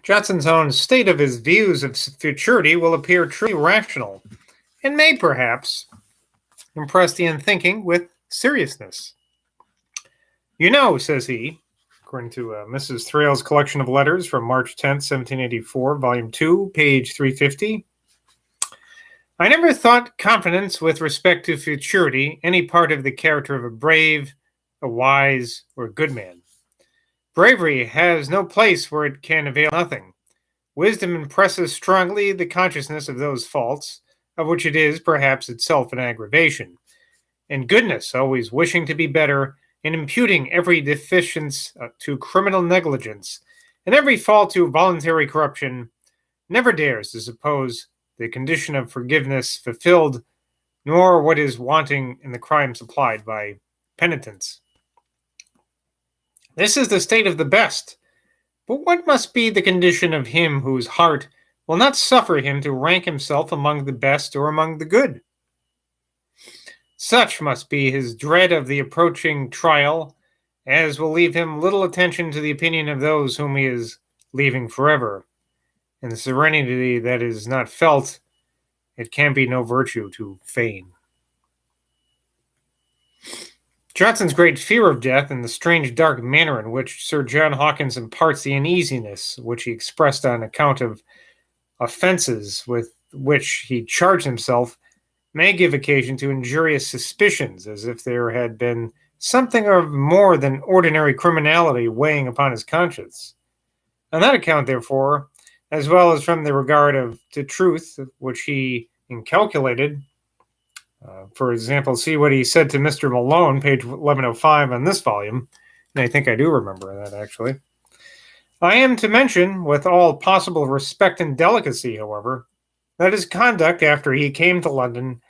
Johnson's own state of his views of futurity will appear truly rational, and may perhaps impress the unthinking with seriousness. You know, says he, according to Mrs. Thrale's collection of letters from March 10th, 1784, volume 2, page 350, I never thought confidence with respect to futurity any part of the character of a brave, a wise, or a good man. Bravery has no place where it can avail nothing. Wisdom impresses strongly the consciousness of those faults, of which it is perhaps itself an aggravation, and goodness, always wishing to be better, and imputing every deficiency to criminal negligence, and every fault to voluntary corruption, never dares to suppose the condition of forgiveness fulfilled, nor what is wanting in the crime supplied by penitence. This is the state of the best, but what must be the condition of him whose heart will not suffer him to rank himself among the best or among the good? Such must be his dread of the approaching trial as will leave him little attention to the opinion of those whom he is leaving forever. And the serenity that is not felt, it can be no virtue to feign. Johnson's great fear of death and the strange dark manner in which Sir John Hawkins imparts the uneasiness which he expressed on account of offenses with which he charged himself may give occasion to injurious suspicions, as if there had been something of more than ordinary criminality weighing upon his conscience. On that account, therefore, as well as from the regard to truth which he inculcated, for example, see what he said to Mr. Malone, page 1105 on this volume, and I think I do remember that, actually. I am to mention, with all possible respect and delicacy, however, that his conduct after he came to London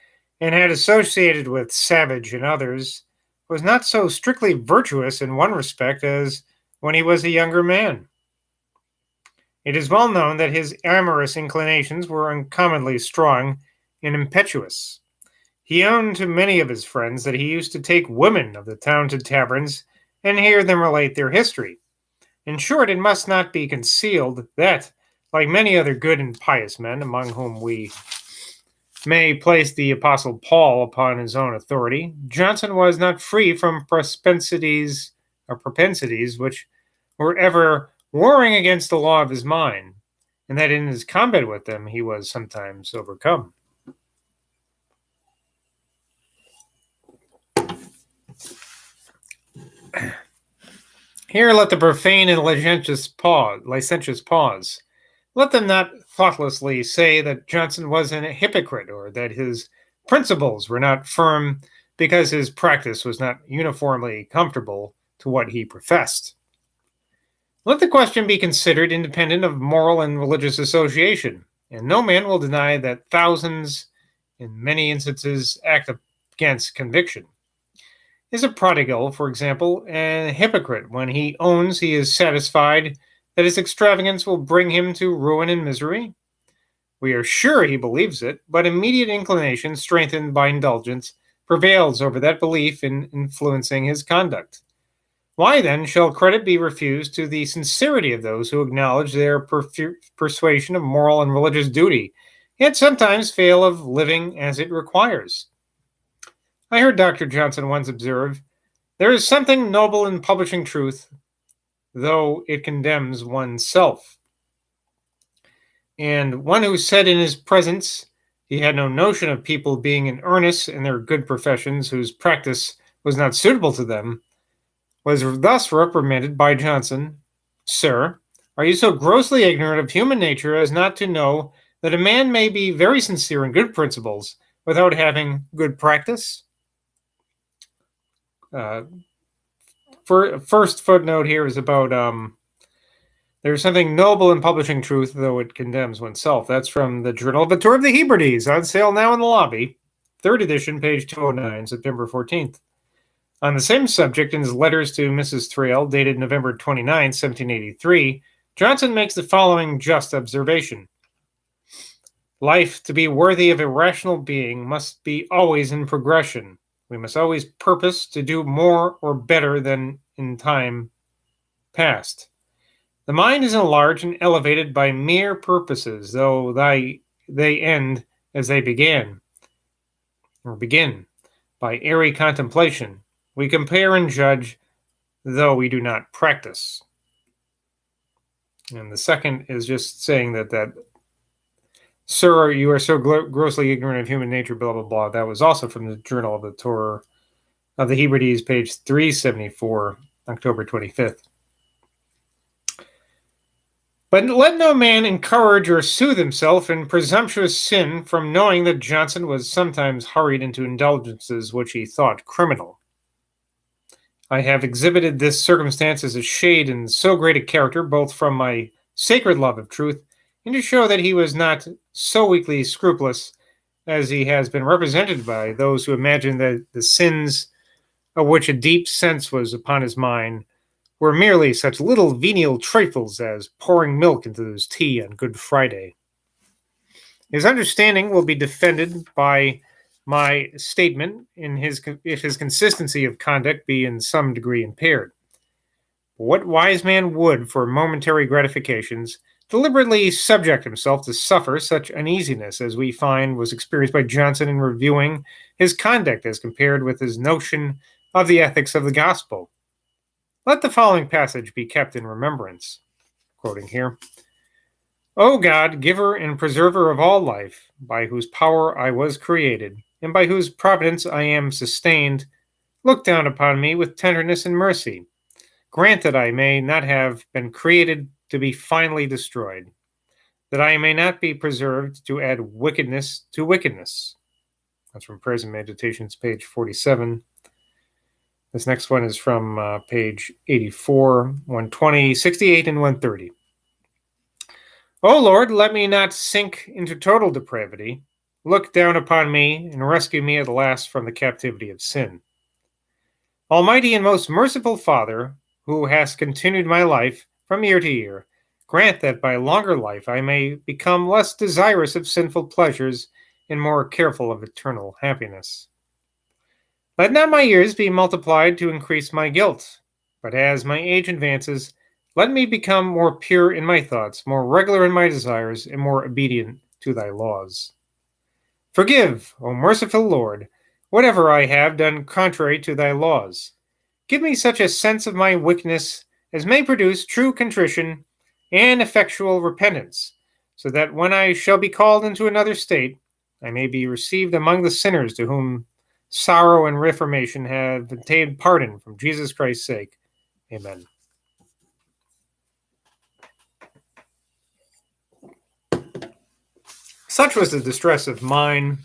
and had associated with Savage and others was not so strictly virtuous in one respect as when he was a younger man. It is well known that his amorous inclinations were uncommonly strong and impetuous. He owned to many of his friends that he used to take women of the town to taverns and hear them relate their history. In short, it must not be concealed that, like many other good and pious men, among whom we may place the Apostle Paul upon his own authority, Johnson was not free from propensities which were ever warring against the law of his mind, and that in his combat with them he was sometimes overcome. Here let the profane and licentious pause. Let them not thoughtlessly say that Johnson was a hypocrite, or that his principles were not firm because his practice was not uniformly conformable to what he professed. Let the question be considered independent of moral and religious association, and no man will deny that thousands, in many instances, act against conviction. Is a prodigal, for example, a hypocrite when he owns he is satisfied that his extravagance will bring him to ruin and misery? We are sure he believes it, but immediate inclination, strengthened by indulgence, prevails over that belief in influencing his conduct. Why, then, shall credit be refused to the sincerity of those who acknowledge their persuasion of moral and religious duty, yet sometimes fail of living as it requires? I heard Dr. Johnson once observe, "There is something noble in publishing truth, though it condemns oneself." And one who said in his presence he had no notion of people being in earnest in their good professions whose practice was not suitable to them, was thus reprimanded by Johnson, "Sir, are you so grossly ignorant of human nature as not to know that a man may be very sincere in good principles without having good practice?" First footnote here is about there's something noble in publishing truth, though it condemns oneself. That's from the Journal of a Tour of the Hebrides, on sale now in the lobby. 3rd edition, page 209, September 14th. On the same subject, in his letters to Mrs. Thrale, dated November 29, 1783, Johnson makes the following just observation. Life, to be worthy of a rational being, must be always in progression. We must always purpose to do more or better than in time past. The mind is enlarged and elevated by mere purposes, though they end as they began, or begin, by airy contemplation. We compare and judge, though we do not practice. And the second is just saying that sir, you are so grossly ignorant of human nature, blah, blah, blah. That was also from the Journal of the Torah of the Hebrides, page 374, October 25th. But let no man encourage or soothe himself in presumptuous sin from knowing that Johnson was sometimes hurried into indulgences which he thought criminal. I have exhibited this circumstance as a shade in so great a character, both from my sacred love of truth, and to show that he was not so weakly scrupulous as he has been represented by those who imagine that the sins of which a deep sense was upon his mind were merely such little venial trifles as pouring milk into his tea on Good Friday. His understanding will be defended by my statement if his consistency of conduct be in some degree impaired. What wise man would, for momentary gratifications, deliberately subject himself to suffer such uneasiness as we find was experienced by Johnson in reviewing his conduct as compared with his notion of the ethics of the gospel? Let the following passage be kept in remembrance. Quoting here, O God, giver and preserver of all life, by whose power I was created, and by whose providence I am sustained, look down upon me with tenderness and mercy. Grant that I may not have been created to be finally destroyed, that I may not be preserved to add wickedness to wickedness. That's from Prayers and Meditations, page 47. This next one is from page 84, 120, 68, and 130. O Lord, let me not sink into total depravity. Look down upon me and rescue me at last from the captivity of sin. Almighty and most merciful Father, who hast continued my life from year to year, grant that by longer life I may become less desirous of sinful pleasures and more careful of eternal happiness. Let not my years be multiplied to increase my guilt, but as my age advances, let me become more pure in my thoughts, more regular in my desires, and more obedient to thy laws. Forgive, O merciful Lord, whatever I have done contrary to thy laws. Give me such a sense of my weakness as may produce true contrition and effectual repentance, so that when I shall be called into another state, I may be received among the sinners to whom sorrow and reformation have obtained pardon from Jesus Christ's sake. Amen. Such was the distress of mind,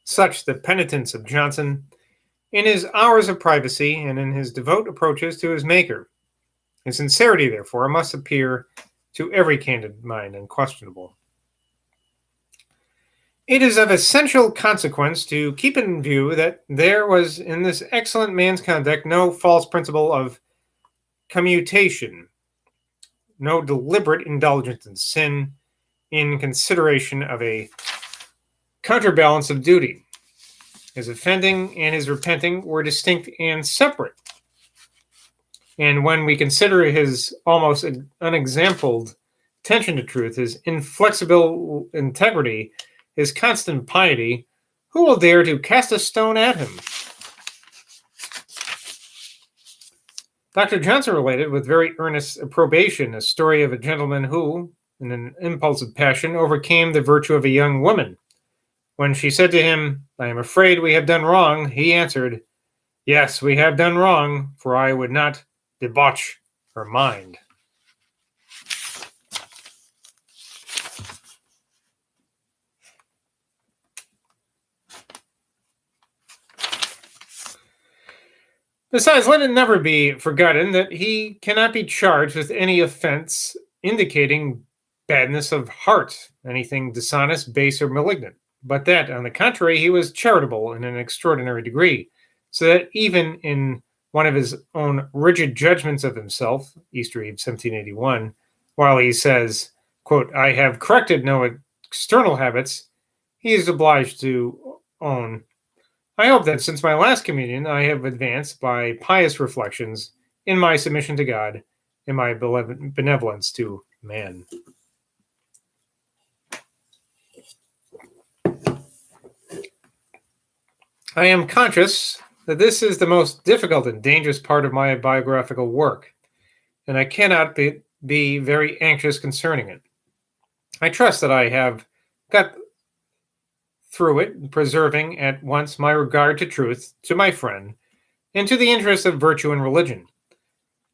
such the penitence of Johnson, in his hours of privacy and in his devout approaches to his Maker. His sincerity, therefore, must appear to every candid mind unquestionable. It is of essential consequence to keep in view that there was in this excellent man's conduct no false principle of commutation, no deliberate indulgence in sin in consideration of a counterbalance of duty. His offending and his repenting were distinct and separate. And when we consider his almost unexampled attention to truth, his inflexible integrity, his constant piety, who will dare to cast a stone at him? Dr. Johnson related with very earnest approbation a story of a gentleman who, in an impulse of passion, overcame the virtue of a young woman. When she said to him, I am afraid we have done wrong, he answered, Yes, we have done wrong, for I would not debauch her mind. Besides, let it never be forgotten that he cannot be charged with any offense indicating badness of heart, anything dishonest, base, or malignant, but that, on the contrary, he was charitable in an extraordinary degree, so that even in one of his own rigid judgments of himself, Easter Eve 1781, while he says, quote, I have corrected no external habits, he is obliged to own, I hope that since my last communion I have advanced by pious reflections in my submission to God, in my benevolence to man. I am conscious that this is the most difficult and dangerous part of my biographical work, and I cannot be very anxious concerning it. I trust that I have got through it, preserving at once my regard to truth, to my friend, and to the interests of virtue and religion.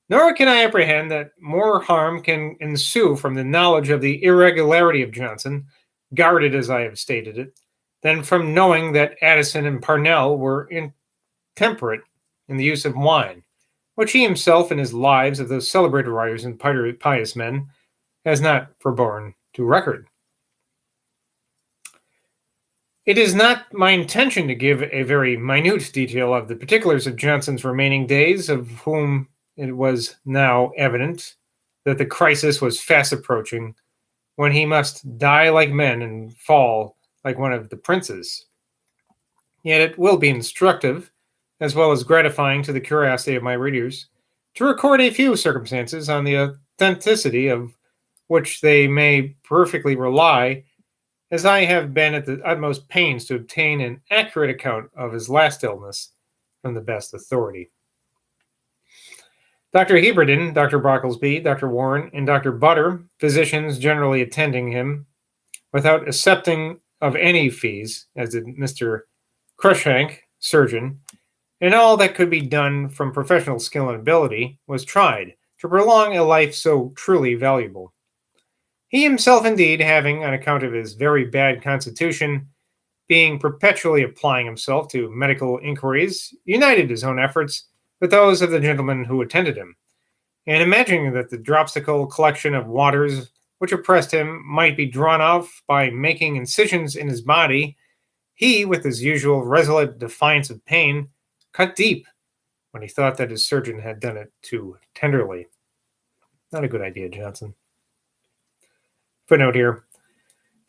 Nor can I apprehend that more harm can ensue from the knowledge of the irregularity of Johnson, guarded as I have stated it, than from knowing that Addison and Parnell were intemperate in the use of wine, which he himself in his lives of those celebrated writers and pious men has not forborne to record. It is not my intention to give a very minute detail of the particulars of Johnson's remaining days, of whom it was now evident that the crisis was fast approaching, when he must die like men and fall like one of the princes. Yet it will be instructive, as well as gratifying to the curiosity of my readers, to record a few circumstances on the authenticity of which they may perfectly rely, as I have been at the utmost pains to obtain an accurate account of his last illness from the best authority. Dr. Heberden, Dr. Brocklesby, Dr. Warren, and Dr. Butter, physicians generally attending him, without accepting of any fees, as did Mr. Cruikshank, surgeon, and all that could be done from professional skill and ability was tried to prolong a life so truly valuable. He himself, indeed, having, on account of his very bad constitution, being perpetually applying himself to medical inquiries, united his own efforts with those of the gentlemen who attended him, and imagining that the dropsical collection of waters which oppressed him might be drawn off by making incisions in his body, he, with his usual resolute defiance of pain, cut deep when he thought that his surgeon had done it too tenderly. Not a good idea, Johnson. Footnote here.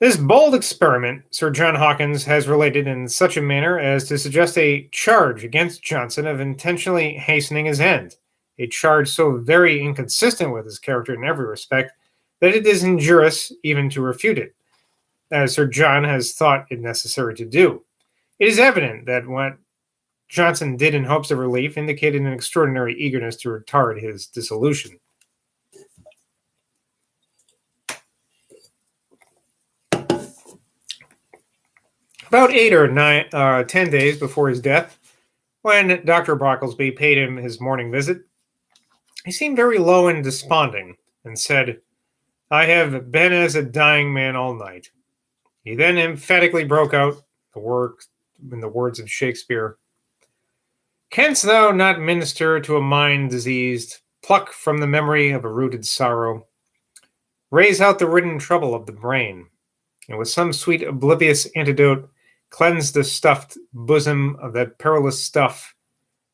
This bold experiment Sir John Hawkins has related in such a manner as to suggest a charge against Johnson of intentionally hastening his end, a charge so very inconsistent with his character in every respect that it is injurious even to refute it, as Sir John has thought it necessary to do. It is evident that what Johnson did in hopes of relief indicated an extraordinary eagerness to retard his dissolution. About 8 or 10 days before his death, when Dr. Brocklesby paid him his morning visit, he seemed very low and desponding, and said, "I have been as a dying man all night." He then emphatically broke out in the words of Shakespeare, "Canst thou not minister to a mind diseased, pluck from the memory of a rooted sorrow, raise out the ridden trouble of the brain, and with some sweet oblivious antidote cleanse the stuffed bosom of that perilous stuff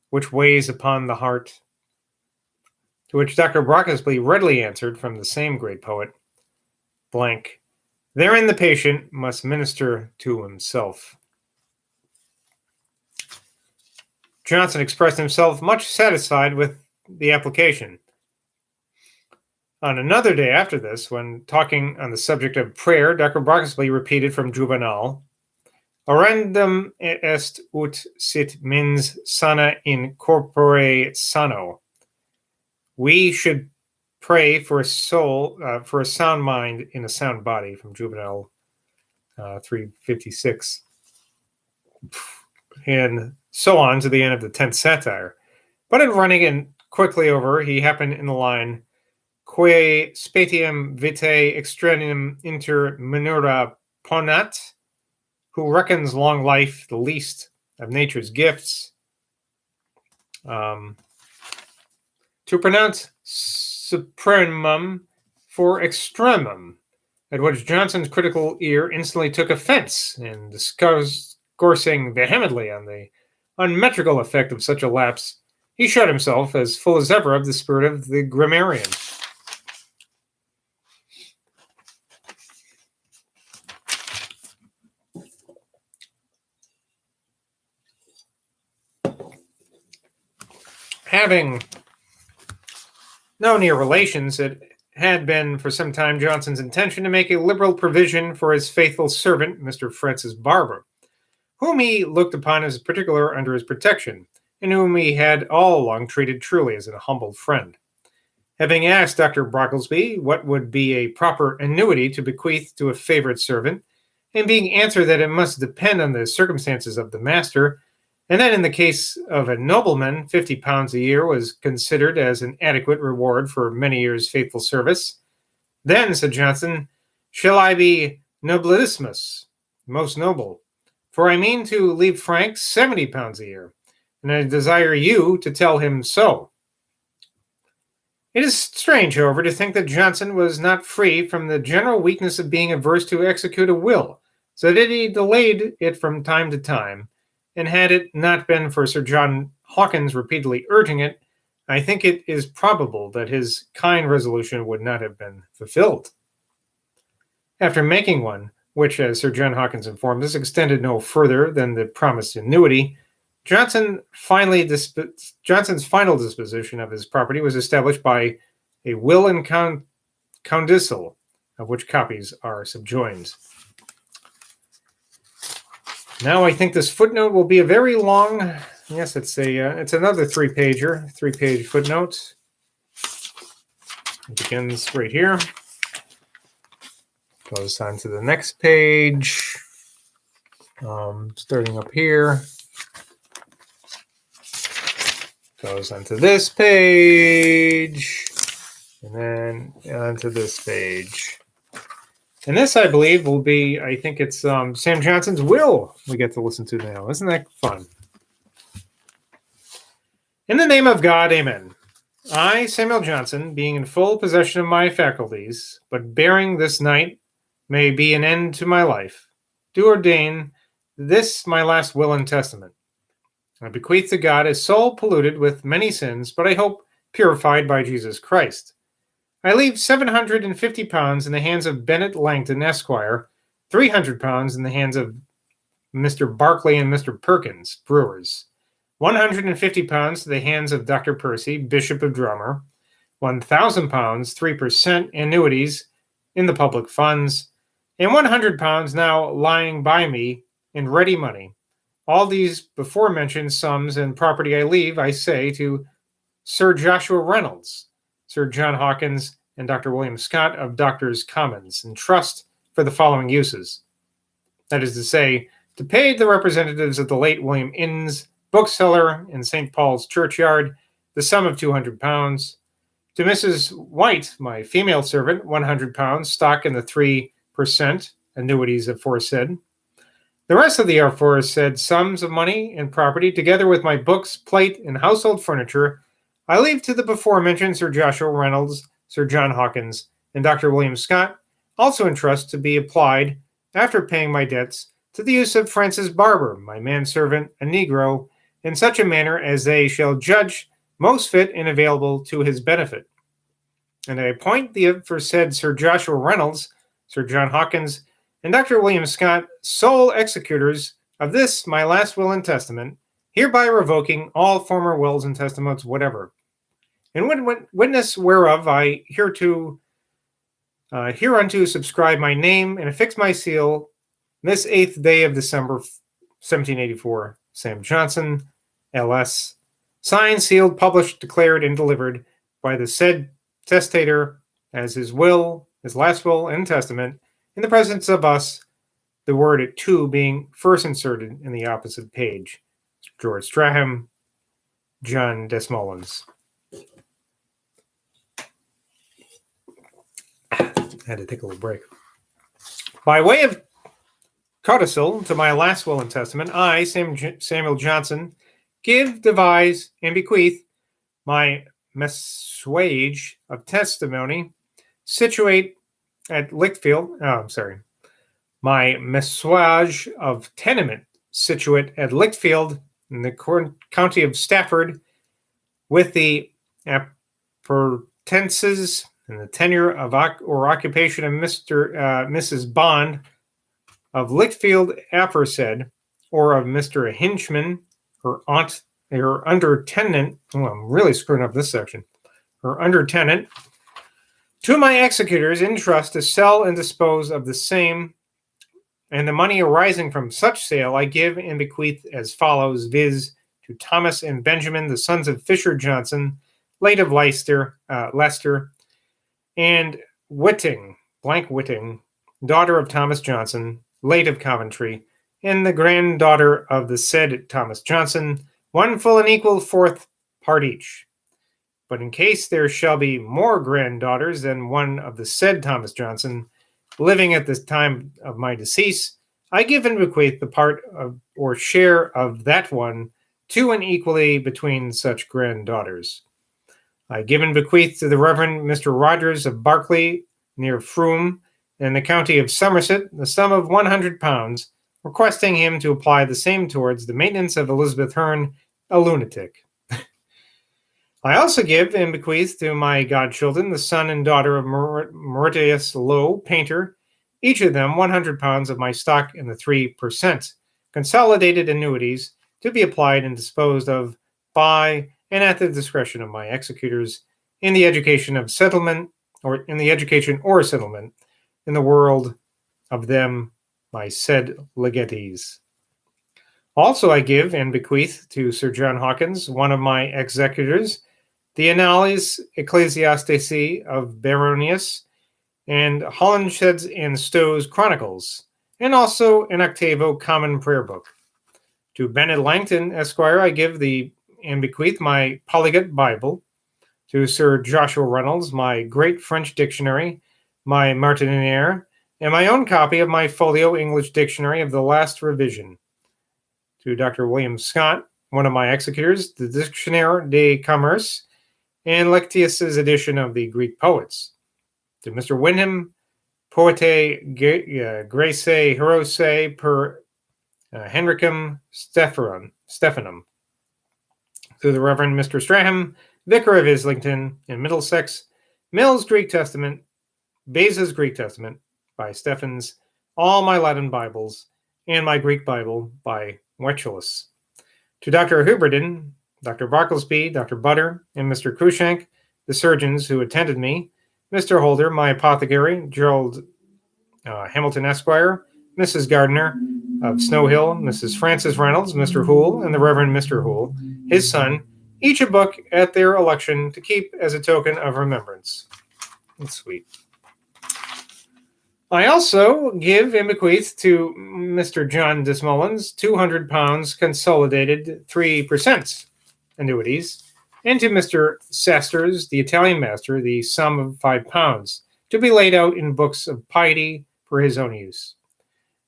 which weighs upon the heart?" To which Dr. Brocklesby readily answered from the same great poet, blank, "Therein the patient must minister to himself." Johnson expressed himself much satisfied with the application. On another day after this, when talking on the subject of prayer, Dr. Brocklesby repeated from Juvenal, "Orandum est ut sit mens sana in corpore sano." We should pray for a soul, for a sound mind in a sound body, from Juvenal 356. And so on to the end of the 10th satire. But in running it quickly over, he happened in the line, "Quae spatium vitae extremum inter minora ponat," who reckons long life the least of nature's gifts, to pronounce supremum for extremum, at which Johnson's critical ear instantly took offense, and discoursing vehemently on the unmetrical effect of such a lapse, he shut himself as full as ever of the spirit of the grammarian. Having No near relations, it had been for some time Johnson's intention to make a liberal provision for his faithful servant, Mr. Francis Barber, whom he looked upon as particular under his protection, and whom he had all along treated truly as a humble friend. Having asked Dr. Brocklesby what would be a proper annuity to bequeath to a favorite servant, and being answered that it must depend on the circumstances of the master, and that in the case of a nobleman, £50 a year was considered as an adequate reward for many years' faithful service, then, said Johnson, shall I be nobilissimus, most noble, for I mean to leave Frank £70 a year, and I desire you to tell him so. It is strange, however, to think that Johnson was not free from the general weakness of being averse to execute a will, so that he delayed it from time to time, and had it not been for Sir John Hawkins repeatedly urging it, I think it is probable that his kind resolution would not have been fulfilled. After making one, which, as Sir John Hawkins informed us, extended no further than the promised annuity, Johnson's final disposition of his property was established by a will and codicil, of which copies are subjoined. Now I think this footnote will be a very long. Yes, it's another three-page footnote. It begins right here, goes on to the next page, starting up here. Goes onto this page, and then onto this page. And this, I believe, will be, I think it's Sam Johnson's will we get to listen to now. Isn't that fun? In the name of God, amen. I, Samuel Johnson, being in full possession of my faculties, but bearing this night may be an end to my life, do ordain this my last will and testament. I bequeath to God a soul polluted with many sins, but I hope purified by Jesus Christ. I leave £750 in the hands of Bennett Langton, Esquire, £300 in the hands of Mr. Barclay and Mr. Perkins, brewers, £150 to the hands of Dr. Percy, Bishop of Drummer, £1,000, 3% annuities in the public funds, and £100 now lying by me in ready money. All these before-mentioned sums and property I leave, I say, to Sir Joshua Reynolds, Sir John Hawkins, and Dr. William Scott of Doctors' Commons, in trust for the following uses. That is to say, to pay the representatives of the late William Innes, bookseller in St. Paul's Churchyard, the sum of £200, to Mrs. White, my female servant, £100, stock in the 3% annuities aforesaid. The rest of the aforesaid sums of money and property, together with my books, plate, and household furniture, I leave to the before-mentioned Sir Joshua Reynolds, Sir John Hawkins, and Dr. William Scott, also in trust to be applied, after paying my debts, to the use of Francis Barber, my manservant, a Negro, in such a manner as they shall judge most fit and available to his benefit. And I appoint the aforesaid Sir Joshua Reynolds, Sir John Hawkins, and Dr. William Scott, sole executors of this my last will and testament, hereby revoking all former wills and testaments whatever. And witness whereof I hereunto subscribe my name and affix my seal this 8th day of December 1784, Sam Johnson, L.S., signed, sealed, published, declared, and delivered by the said testator as his will, his last will and testament, in the presence of us, the word to being first inserted in the opposite page. George Straham, John Desmoulins. I had to take a little break. By way of codicil to my last will and testament, I, Samuel Johnson, give, devise, and bequeath my messuage of testimony situate at Lichfield. My messuage of tenement situate at Lichfield in the county of Stafford, with the appurtenances and the tenure of or occupation of Mrs. Bond of Lichfield aforesaid, or of Mr. Hinchman, her aunt, her under tenant. Oh, I'm really screwing up this section. or under tenant, to my executors in trust to sell and dispose of the same, and the money arising from such sale I give and bequeath as follows, viz., to Thomas and Benjamin, the sons of Fisher Johnson, late of Leicester, and Whitting, daughter of Thomas Johnson, late of Coventry, and the granddaughter of the said Thomas Johnson, one full and equal fourth part each. But in case there shall be more granddaughters than one of the said Thomas Johnson, living at the time of my decease, I give and bequeath the part of or share of that one to and equally between such granddaughters. I give and bequeath to the Reverend Mr. Rogers of Barclay, near Frome, in the county of Somerset, the sum of £100, requesting him to apply the same towards the maintenance of Elizabeth Hearn, a lunatic. I also give and bequeath to my godchildren, the son and daughter of Mauritius Lowe, painter, each of them £100 of my stock in the 3% consolidated annuities to be applied and disposed of by and at the discretion of my executors in the education of settlement, or in the education or settlement in the world of them, my said legatees. Also I give and bequeath to Sir John Hawkins, one of my executors, the Annales Ecclesiastici of Baronius, and Holinshed's and Stowe's Chronicles, and also an octavo common prayer book. To Bennett Langton, Esquire, I give and bequeath my Polyglot Bible. To Sir Joshua Reynolds, my great French dictionary, my Martiniere, and my own copy of my folio English dictionary of the last revision. To Dr. William Scott, one of my executors, the Dictionnaire de Commerce, and Lectius's edition of the Greek poets. To Mr. Wyndham, Poetae Graecae Herosae per Henricum Stephanum. To the Reverend Mr. Straham, Vicar of Islington in Middlesex, Mill's Greek Testament, Beza's Greek Testament by Stephens, all my Latin Bibles, and my Greek Bible by Wetulus. To Dr. Huberden, Dr. Barklesby, Dr. Butter, and Mr. Cruikshank, the surgeons who attended me, Mr. Holder, my apothecary, Gerald Hamilton Esquire, Mrs. Gardner of Snow Hill, Mrs. Francis Reynolds, Mr. Hoole, and the Reverend Mr. Hoole, his son, each a book at their election to keep as a token of remembrance. That's sweet. I also give and bequeath to Mr. John Desmullins £200 consolidated 3% annuities, and to Mr. Sasters, the Italian master, the sum of £5 to be laid out in books of piety for his own use.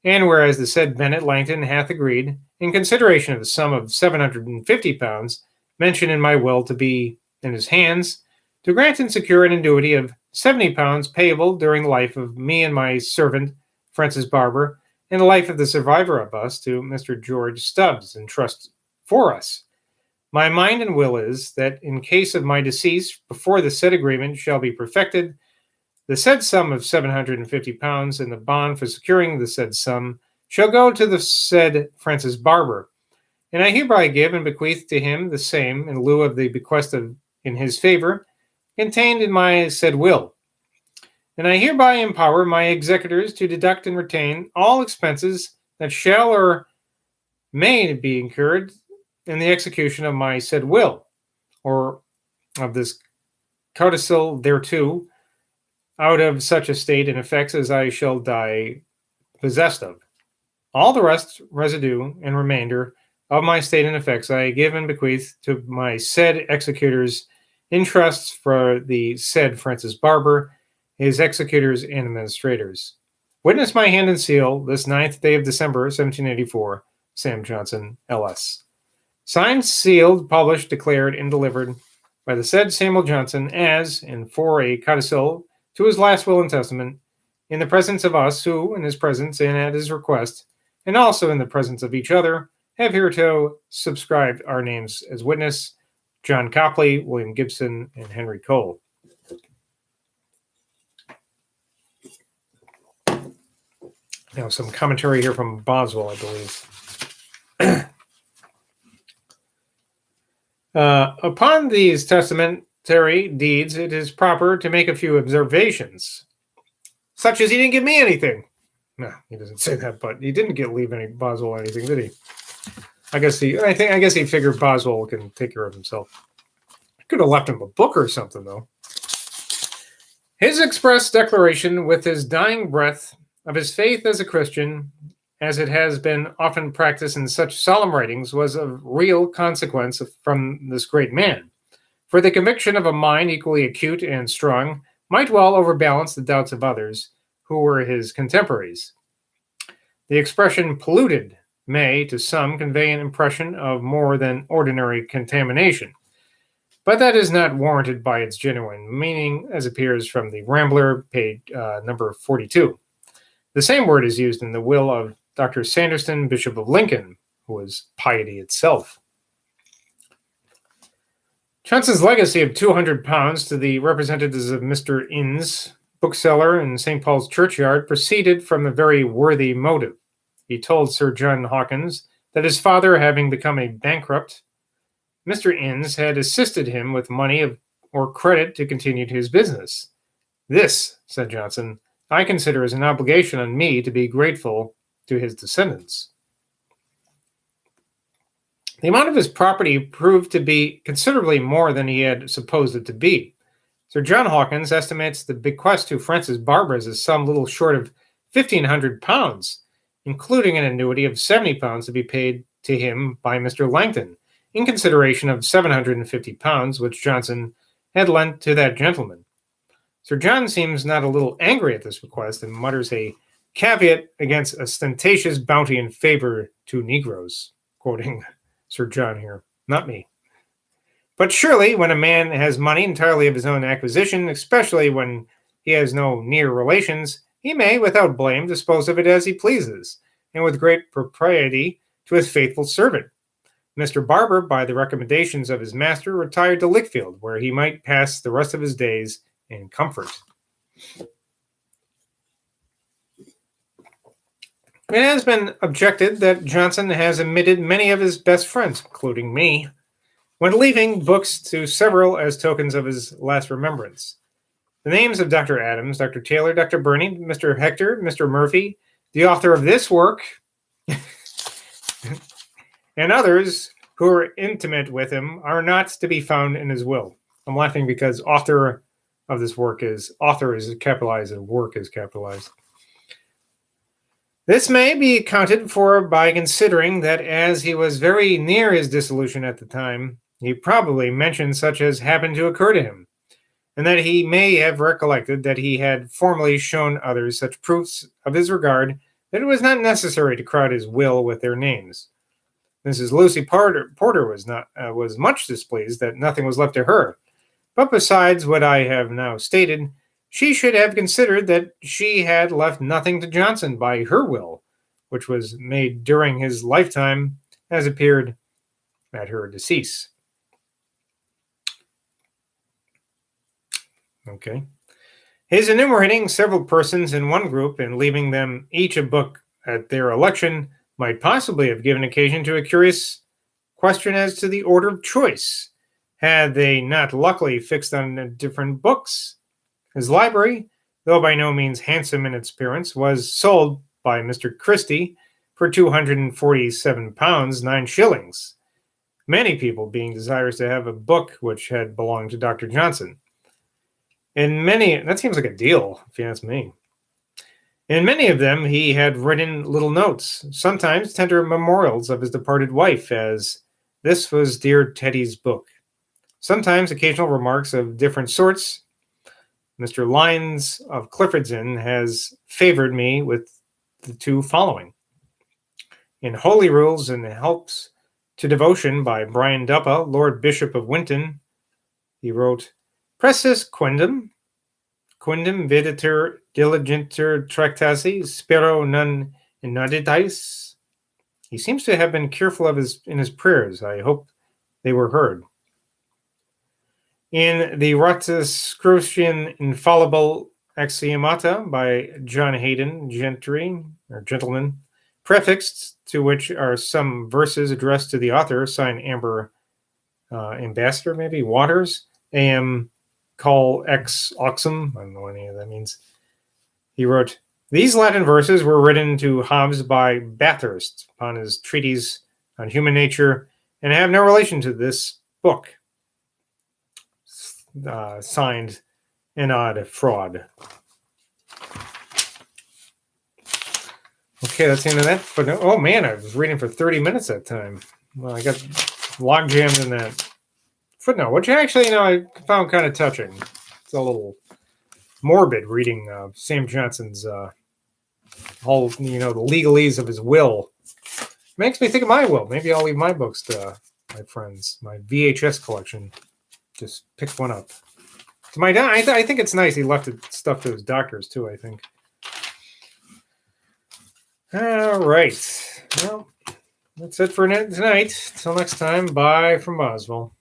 And whereas the said Bennett Langton hath agreed, in consideration of the sum of £750 mentioned in my will to be in his hands, to grant and secure an annuity of £70 payable during the life of me and my servant, Francis Barber, and the life of the survivor of us to Mr. George Stubbs in trust for us. My mind and will is that in case of my decease, before the said agreement shall be perfected, the said sum of £750 and the bond for securing the said sum shall go to the said Francis Barber, and I hereby give and bequeath to him the same in lieu of the bequest in his favor contained in my said will. And I hereby empower my executors to deduct and retain all expenses that shall or may be incurred in the execution of my said will, or of this codicil thereto, out of such estate and effects as I shall die possessed of. All the rest, residue, and remainder of my estate and effects I give and bequeath to my said executors in trusts for the said Francis Barber, his executors and administrators. Witness my hand and seal this 9th day of December, 1784, Sam Johnson, L.S. Signed, sealed, published, declared, and delivered by the said Samuel Johnson as, and for a codicil to his last will and testament, in the presence of us who, in his presence and at his request, and also in the presence of each other, have hereto subscribed our names as witness, John Copley, William Gibson, and Henry Cole. Now some commentary here from Boswell, I believe. Upon these testaments military deeds, it is proper to make a few observations, such as he didn't give me anything. No, he doesn't say that, but he didn't leave any Boswell anything, did he? I guess he figured Boswell can take care of himself. I could have left him a book or something, though. His express declaration with his dying breath of his faith as a Christian, as it has been often practiced in such solemn writings, was of real consequence from this great man. For the conviction of a mind equally acute and strong might well overbalance the doubts of others who were his contemporaries. The expression polluted may, to some, convey an impression of more than ordinary contamination, but that is not warranted by its genuine meaning, as appears from the Rambler, page number 42. The same word is used in the will of Dr. Sanderson, Bishop of Lincoln, who was piety itself. Johnson's legacy of £200 to the representatives of Mr. Innes, bookseller in St. Paul's Churchyard, proceeded from a very worthy motive. He told Sir John Hawkins that his father having become a bankrupt, Mr. Innes had assisted him with money or credit to continue his business. This, said Johnson, I consider as an obligation on me to be grateful to his descendants. The amount of his property proved to be considerably more than he had supposed it to be. Sir John Hawkins estimates the bequest to Francis Barbers as some little short of £1,500, including an annuity of £70 to be paid to him by Mr. Langton, in consideration of £750, which Johnson had lent to that gentleman. Sir John seems not a little angry at this request and mutters a caveat against ostentatious bounty and favor to Negroes, quoting Sir John here, not me. But surely, when a man has money entirely of his own acquisition, especially when he has no near relations, he may, without blame, dispose of it as he pleases, and with great propriety to his faithful servant. Mr. Barber, by the recommendations of his master, retired to Lichfield, where he might pass the rest of his days in comfort. It has been objected that Johnson has omitted many of his best friends, including me, when leaving books to several as tokens of his last remembrance. The names of Dr. Adams, Dr. Taylor, Dr. Burney, Mr. Hector, Mr. Murphy, the author of this work, and others who are intimate with him are not to be found in his will. I'm laughing because author of this work is capitalized and work is capitalized. This may be accounted for by considering that as he was very near his dissolution at the time, he probably mentioned such as happened to occur to him, and that he may have recollected that he had formerly shown others such proofs of his regard that it was not necessary to crowd his will with their names. Mrs. Lucy Porter was much displeased that nothing was left to her, but besides what I have now stated, she should have considered that she had left nothing to Johnson by her will, which was made during his lifetime, as appeared at her decease. Okay. His enumerating several persons in one group and leaving them each a book at their election might possibly have given occasion to a curious question as to the order of choice, had they not luckily fixed on different books. His library, though by no means handsome in its appearance, was sold by Mr. Christie for £247, 9s, many people being desirous to have a book which had belonged to Dr. Johnson. That seems like a deal, if you ask me. In many of them, he had written little notes, sometimes tender memorials of his departed wife, as "This was dear Teddy's book." Sometimes occasional remarks of different sorts. Mr. Lyons of Clifford's Inn has favored me with the two following. In Holy Rules and Helps to Devotion by Brian Duppa, Lord Bishop of Winton, he wrote, "Precis quindam videtur diligenter tractasi, spero non inauditais." He seems to have been careful in his prayers. I hope they were heard. In the Rosicrucian Infallible Axiomata by John Hayden, gentleman, prefixed to which are some verses addressed to the author, signed Ambassador, Waters, am call ex oxum. I don't know what any of that means. He wrote, these Latin verses were written to Hobbes by Bathurst upon his treatise on human nature and have no relation to this book. Signed, an odd fraud. Okay, that's the end of that. But oh man, I was reading for 30 minutes that time. Well, I got log jammed in that footnote, which actually, I found kind of touching. It's a little morbid reading Sam Johnson's whole, the legalese of his will. Makes me think of my will. Maybe I'll leave my books to my friends, my VHS collection. Just pick one up. To my dad, I think it's nice he left stuff to his doctors too, I think. All right. Well, that's it for tonight. Till next time, bye from Boswell.